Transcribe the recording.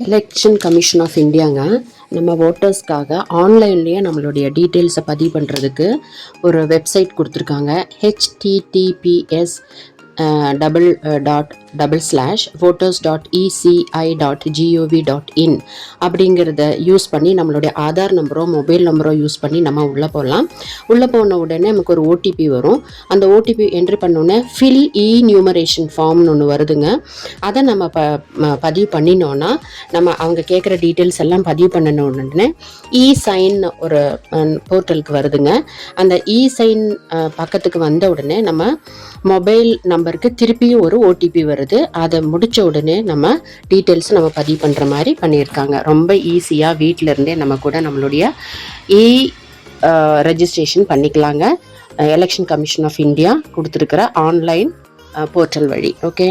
Election commission of இந்தியாங்க நம்ம ஓட்டர்ஸ்க்காக ஆன்லைன்லேயே நம்மளுடைய டீட்டெயில்ஸை பதிவு பண்ணுறதுக்கு ஒரு வெப்சைட் கொடுத்துருக்காங்க. https:/voters.eci.gov.in அப்படிங்கிறத யூஸ் பண்ணி நம்மளுடைய ஆதார் நம்பரோ மொபைல் நம்பரோ யூஸ் பண்ணி நம்ம உள்ளே போகலாம். உள்ளே போன உடனே நமக்கு ஒரு ஓடிபி வரும். அந்த ஓடிபி என்ட்ரு பண்ணோடனே ஃபில் நியூமரேஷன் ஃபார்ம்னு ஒன்று வருதுங்க. அதை நம்ம பதிவு பண்ணினோன்னா நம்ம அவங்க கேட்குற டீட்டெயில்ஸ் எல்லாம் பதிவு பண்ணின உடனே இ-சைன் ஒரு போர்ட்டலுக்கு வருதுங்க. அந்த இ-சைன் பக்கத்துக்கு வந்த உடனே நம்ம மொபைல் நம்பருக்கு திருப்பியும் ஒரு ஓடிபி வருது. அதை முடித்த உடனே நம்ம டீட்டெயில்ஸ் நம்ம பதிவு பண்ணுற மாதிரி பண்ணியிருக்காங்க. ரொம்ப ஈஸியாக வீட்டில் இருந்தே நம்ம கூட நம்மளுடைய ரெஜிஸ்ட்ரேஷன் பண்ணிக்கலாங்க. எலெக்ஷன் கமிஷன் ஆஃப் இந்தியா கொடுத்துருக்கிற ஆன்லைன் போர்ட்டல் வழி. ஓகே.